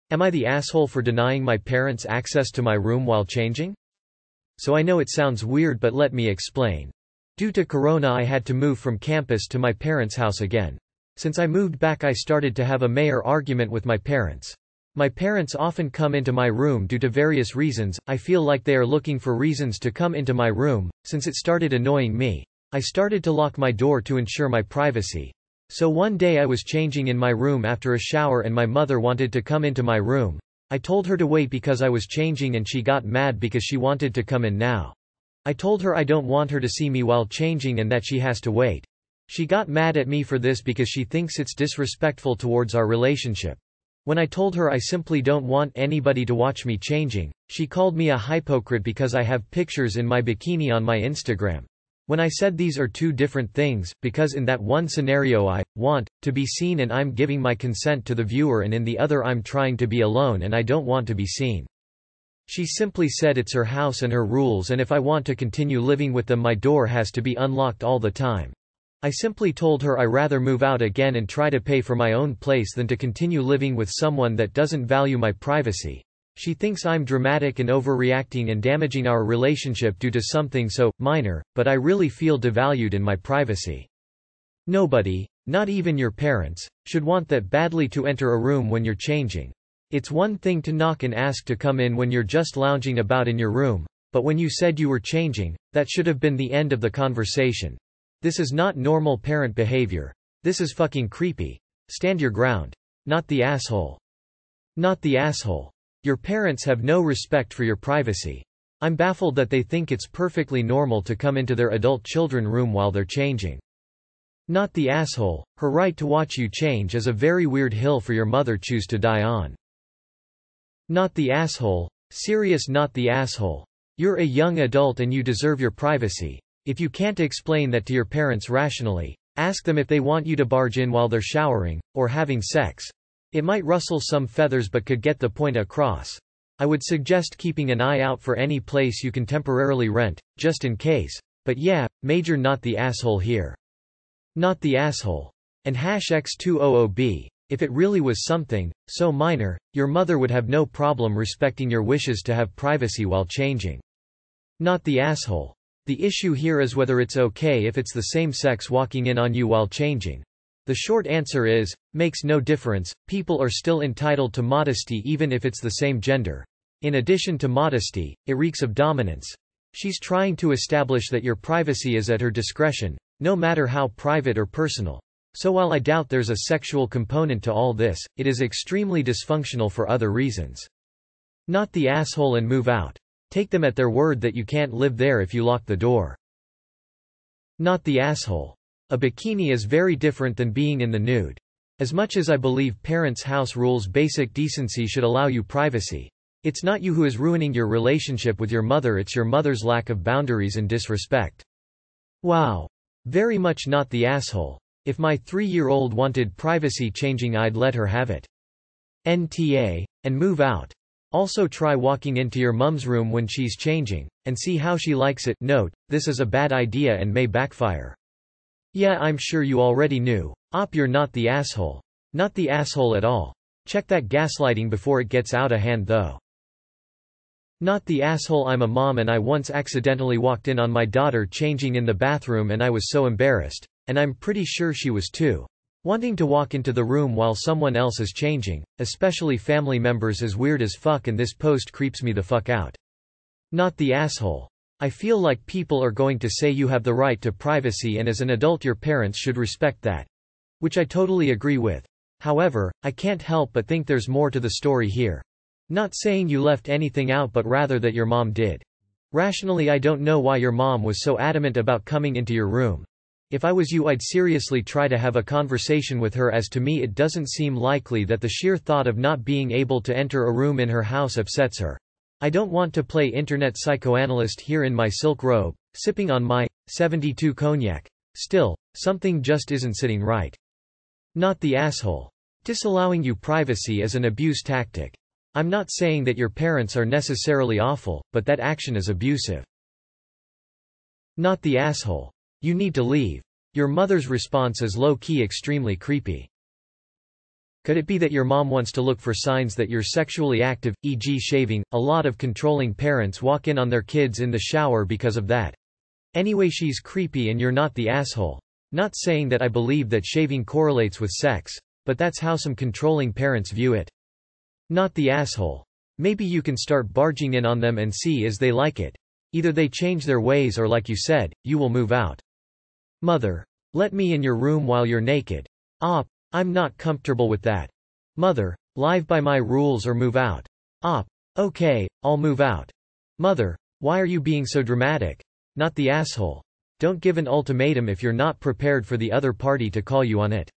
Am I the asshole for denying my parents access to my room while changing? So I know it sounds weird, but let me explain. Due to Corona, I had to move from campus to my parents' house again. Since I moved back, I started to have a major argument with my parents. My parents often come into my room due to various reasons. I feel like they are looking for reasons to come into my room. Since it started annoying me, I started to lock my door to ensure my privacy. So one day I was changing in my room after a shower and my mother wanted to come into my room. I told her to wait because I was changing and she got mad because she wanted to come in now. I told her I don't want her to see me while changing and that she has to wait. She got mad at me for this because she thinks it's disrespectful towards our relationship. When I told her I simply don't want anybody to watch me changing, she called me a hypocrite because I have pictures in my bikini on my Instagram. When I said these are two different things, because in that one scenario I want to be seen and I'm giving my consent to the viewer, and in the other I'm trying to be alone and I don't want to be seen. She simply said it's her house and her rules, and if I want to continue living with them my door has to be unlocked all the time. I simply told her I rather move out again and try to pay for my own place than to continue living with someone that doesn't value my privacy. She thinks I'm dramatic and overreacting and damaging our relationship due to something so minor, but I really feel devalued in my privacy. Nobody, not even your parents, should want that badly to enter a room when you're changing. It's one thing to knock and ask to come in when you're just lounging about in your room, but when you said you were changing, that should have been the end of the conversation. This is not normal parent behavior. This is fucking creepy. Stand your ground. Not the asshole. Not the asshole. Your parents have no respect for your privacy. I'm baffled that they think it's perfectly normal to come into their adult children's room while they're changing. Not the asshole. Her right to watch you change is a very weird hill for your mother choose to die on. Not the asshole. Serious not the asshole. You're a young adult and you deserve your privacy. If you can't explain that to your parents rationally, ask them if they want you to barge in while they're showering, or having sex. It might rustle some feathers but could get the point across. I would suggest keeping an eye out for any place you can temporarily rent, just in case. But yeah, major not the asshole here. Not the asshole. And #X200B. If it really was something so minor, your mother would have no problem respecting your wishes to have privacy while changing. Not the asshole. The issue here is whether it's okay if it's the same sex walking in on you while changing. The short answer is, makes no difference. People are still entitled to modesty even if it's the same gender. In addition to modesty, it reeks of dominance. She's trying to establish that your privacy is at her discretion, no matter how private or personal. So while I doubt there's a sexual component to all this, it is extremely dysfunctional for other reasons. Not the asshole and move out. Take them at their word that you can't live there if you lock the door. Not the asshole. A bikini is very different than being in the nude. As much as I believe parents' house rules, basic decency should allow you privacy. It's not you who is ruining your relationship with your mother, it's your mother's lack of boundaries and disrespect. Wow. Very much not the asshole. If my 3-year-old wanted privacy changing, I'd let her have it. NTA. And move out. Also try walking into your mum's room when she's changing, and see how she likes it. Note, this is a bad idea and may backfire. Yeah, I'm sure you already knew. You're not the asshole. Not the asshole at all. Check that gaslighting before it gets out of hand though. Not the asshole. I'm a mom and I once accidentally walked in on my daughter changing in the bathroom and I was so embarrassed. And I'm pretty sure she was too. Wanting to walk into the room while someone else is changing, especially family members, is weird as fuck, and this post creeps me the fuck out. Not the asshole. I feel like people are going to say you have the right to privacy and as an adult your parents should respect that. Which I totally agree with. However, I can't help but think there's more to the story here. Not saying you left anything out but rather that your mom did. Rationally, I don't know why your mom was so adamant about coming into your room. If I was you, I'd seriously try to have a conversation with her, as to me it doesn't seem likely that the sheer thought of not being able to enter a room in her house upsets her. I don't want to play internet psychoanalyst here in my silk robe, sipping on my 72 cognac. Still, something just isn't sitting right. Not the asshole. Disallowing you privacy is an abuse tactic. I'm not saying that your parents are necessarily awful, but that action is abusive. Not the asshole. You need to leave. Your mother's response is low-key extremely creepy. Could it be that your mom wants to look for signs that you're sexually active, e.g. shaving? A lot of controlling parents walk in on their kids in the shower because of that. Anyway, she's creepy and you're not the asshole. Not saying that I believe that shaving correlates with sex, but that's how some controlling parents view it. Not the asshole. Maybe you can start barging in on them and see as they like it. Either they change their ways or, like you said, you will move out. Mother. Let me in your room while you're naked. Op. I'm not comfortable with that. Mother. Live by my rules or move out. Op. Okay, I'll move out. Mother. Why are you being so dramatic? Not the asshole. Don't give an ultimatum if you're not prepared for the other party to call you on it.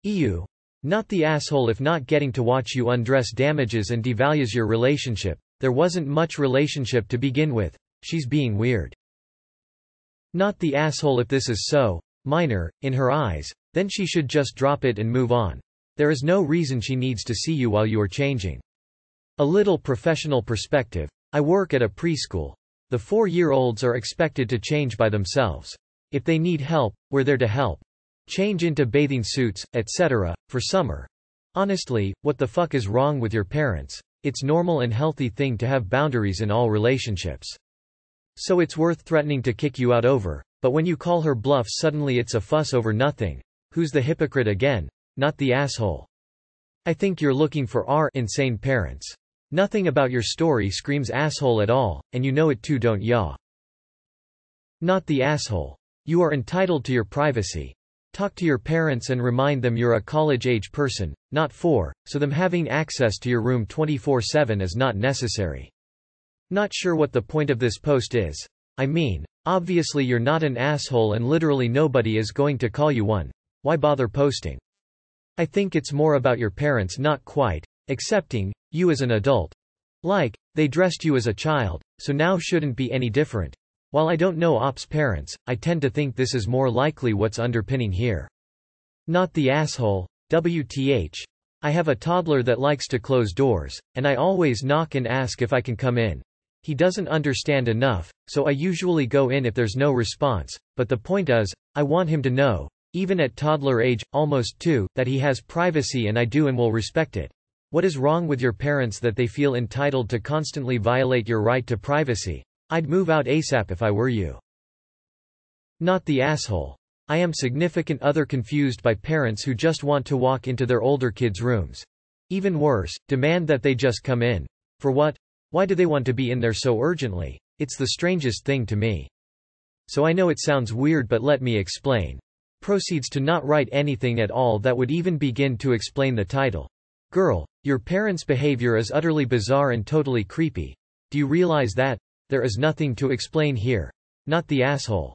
EU. Not the asshole if not getting to watch you undress damages and devalues your relationship. There wasn't much relationship to begin with. She's being weird. Not the asshole if this is so minor in her eyes, then she should just drop it and move on. There is no reason she needs to see you while you are changing. A little professional perspective. I work at a preschool. The 4-year-olds are expected to change by themselves. If they need help, we're there to help. Change into bathing suits, etc., for summer. Honestly, what the fuck is wrong with your parents? It's normal and healthy thing to have boundaries in all relationships. So it's worth threatening to kick you out over, but when you call her bluff suddenly it's a fuss over nothing. Who's the hypocrite again? Not the asshole. I think you're looking for our insane parents. Nothing about your story screams asshole at all, and you know it too, don't ya? Not the asshole. You are entitled to your privacy. Talk to your parents and remind them you're a college-age person, not 4, so them having access to your room 24/7 is not necessary. Not sure what the point of this post is. I mean, obviously you're not an asshole and literally nobody is going to call you one. Why bother posting? I think it's more about your parents not quite accepting you as an adult. Like, they dressed you as a child, so now shouldn't be any different. While I don't know Op's parents, I tend to think this is more likely what's underpinning here. Not the asshole. WTH. I have a toddler that likes to close doors, and I always knock and ask if I can come in. He doesn't understand enough, so I usually go in if there's no response, but the point is, I want him to know, even at toddler age, almost 2, that he has privacy and I do and will respect it. What is wrong with your parents that they feel entitled to constantly violate your right to privacy? I'd move out ASAP if I were you. Not the asshole. I am significant other confused by parents who just want to walk into their older kids' rooms. Even worse, demand that they just come in. For what? Why do they want to be in there so urgently? It's the strangest thing to me. So I know it sounds weird, but let me explain. Proceeds to not write anything at all that would even begin to explain the title. Girl, your parents' behavior is utterly bizarre and totally creepy. Do you realize that? There is nothing to explain here. Not the asshole.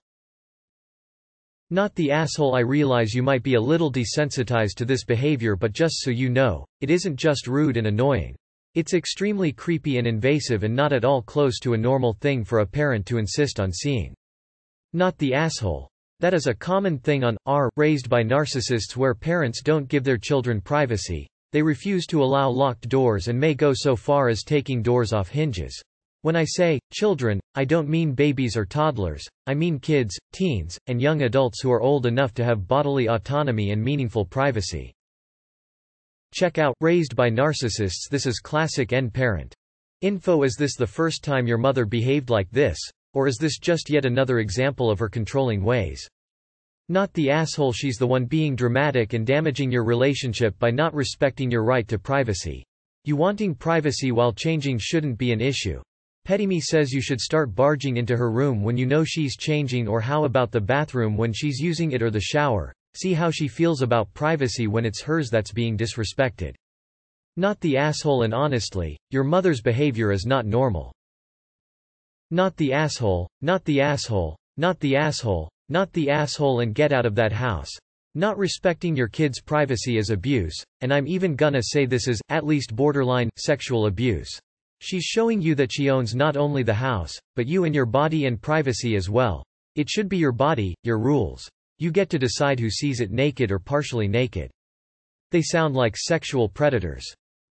Not the asshole. I realize you might be a little desensitized to this behavior, but just so you know, it isn't just rude and annoying. It's extremely creepy and invasive and not at all close to a normal thing for a parent to insist on seeing. Not the asshole. That is a common thing on R raised by narcissists where parents don't give their children privacy. They refuse to allow locked doors and may go so far as taking doors off hinges. When I say children, I don't mean babies or toddlers, I mean kids, teens, and young adults who are old enough to have bodily autonomy and meaningful privacy. Check out Raised by Narcissists. This is classic N parent info. Is this the first time your mother behaved like this, or is this just yet another example of her controlling ways? Not the asshole. She's the one being dramatic and damaging your relationship by not respecting your right to privacy. You wanting privacy while changing shouldn't be an issue. Petty says you should start barging into her room when you know she's changing, or how about the bathroom when she's using it, or the shower? See how she feels about privacy when it's hers that's being disrespected. Not the asshole. And honestly, your mother's behavior is not normal. Not the asshole. Not the asshole. Not the asshole. Not the asshole. And get out of that house. Not respecting your kid's privacy is abuse, and I'm even gonna say this is, at least borderline, sexual abuse. She's showing you that she owns not only the house, but you and your body and privacy as well. It should be your body, your rules. You get to decide who sees it naked or partially naked. They sound like sexual predators.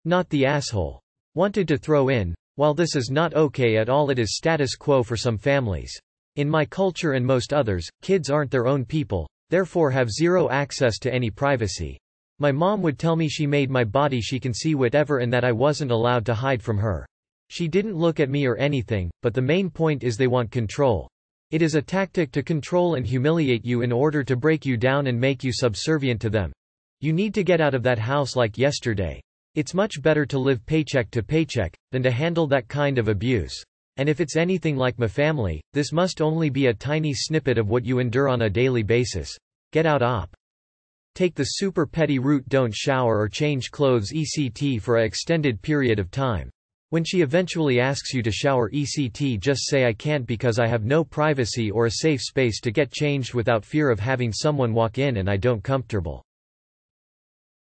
Not the asshole. Wanted to throw in, while this is not okay at all, it is status quo for some families. In my culture and most others, kids aren't their own people, therefore have zero access to any privacy. My mom would tell me she made my body she can see whatever and that I wasn't allowed to hide from her. She didn't look at me or anything, but the main point is they want control. It is a tactic to control and humiliate you in order to break you down and make you subservient to them. You need to get out of that house like yesterday. It's much better to live paycheck to paycheck, than to handle that kind of abuse. And if it's anything like my family, this must only be a tiny snippet of what you endure on a daily basis. Get out op. Take the super petty route, don't shower or change clothes ECT for an extended period of time. When she eventually asks you to shower ECT, just say I can't because I have no privacy or a safe space to get changed without fear of having someone walk in and I don't comfortable.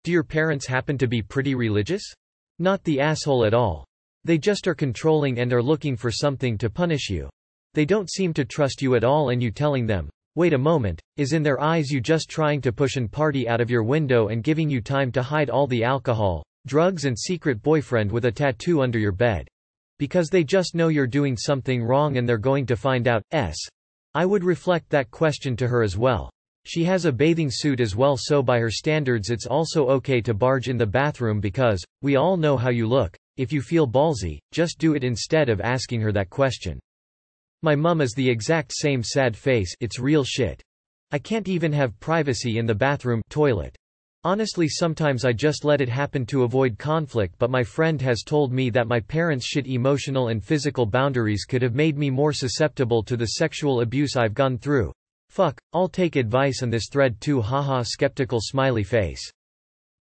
Do your parents happen to be pretty religious? Not the asshole at all. They just are controlling and are looking for something to punish you. They don't seem to trust you at all, and you telling them, wait a moment, is in their eyes you just trying to push and party out of your window and giving you time to hide all the alcohol, drugs and secret boyfriend with a tattoo under your bed. Because they just know you're doing something wrong and they're going to find out. I would reflect that question to her as well. She has a bathing suit as well, so by her standards it's also okay to barge in the bathroom because, we all know how you look. If you feel ballsy, just do it instead of asking her that question. My mum is the exact same, sad face, it's real shit. I can't even have privacy in the bathroom toilet. Honestly, sometimes I just let it happen to avoid conflict, but my friend has told me that my parents' shit emotional and physical boundaries could have made me more susceptible to the sexual abuse I've gone through. Fuck, I'll take advice on this thread too, haha, skeptical smiley face.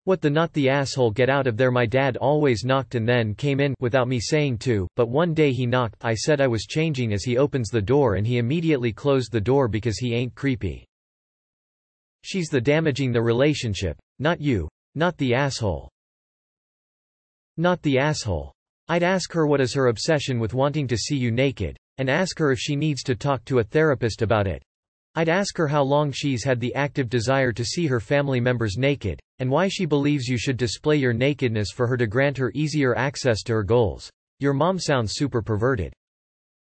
What the not the asshole, get out of there. My dad always knocked and then came in without me saying to, but one day he knocked, I said I was changing as he opens the door and he immediately closed the door because he ain't creepy. She's the damaging the relationship, not you. Not the asshole. Not the asshole. I'd ask her what is her obsession with wanting to see you naked, and ask her if she needs to talk to a therapist about it. I'd ask her how long she's had the active desire to see her family members naked, and why she believes you should display your nakedness for her to grant her easier access to her goals. Your mom sounds super perverted.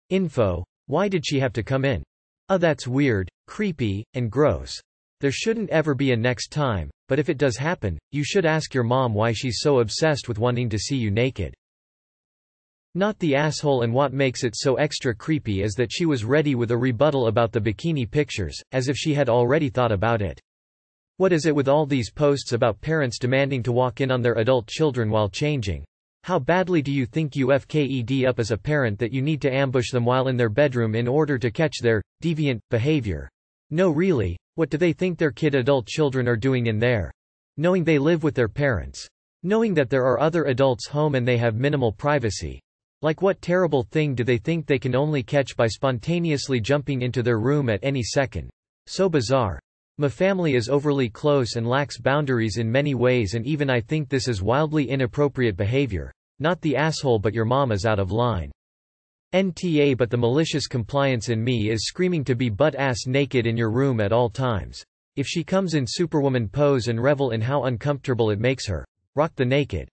Info: why did she have to come in? That's weird, creepy, and gross. There shouldn't ever be a next time, but if it does happen, you should ask your mom why she's so obsessed with wanting to see you naked. Not the asshole, and what makes it so extra creepy is that she was ready with a rebuttal about the bikini pictures, as if she had already thought about it. What is it with all these posts about parents demanding to walk in on their adult children while changing? How badly do you think you FKED up as a parent that you need to ambush them while in their bedroom in order to catch their deviant behavior? No, really, what do they think their adult children are doing in there? Knowing they live with their parents. Knowing that there are other adults home and they have minimal privacy. Like, what terrible thing do they think they can only catch by spontaneously jumping into their room at any second? So bizarre. My family is overly close and lacks boundaries in many ways, and even I think this is wildly inappropriate behavior. Not the asshole, but your mom is out of line. NTA, but the malicious compliance in me is screaming to be butt-ass naked in your room at all times. If she comes in superwoman pose and revel in how uncomfortable it makes her. Rock the naked.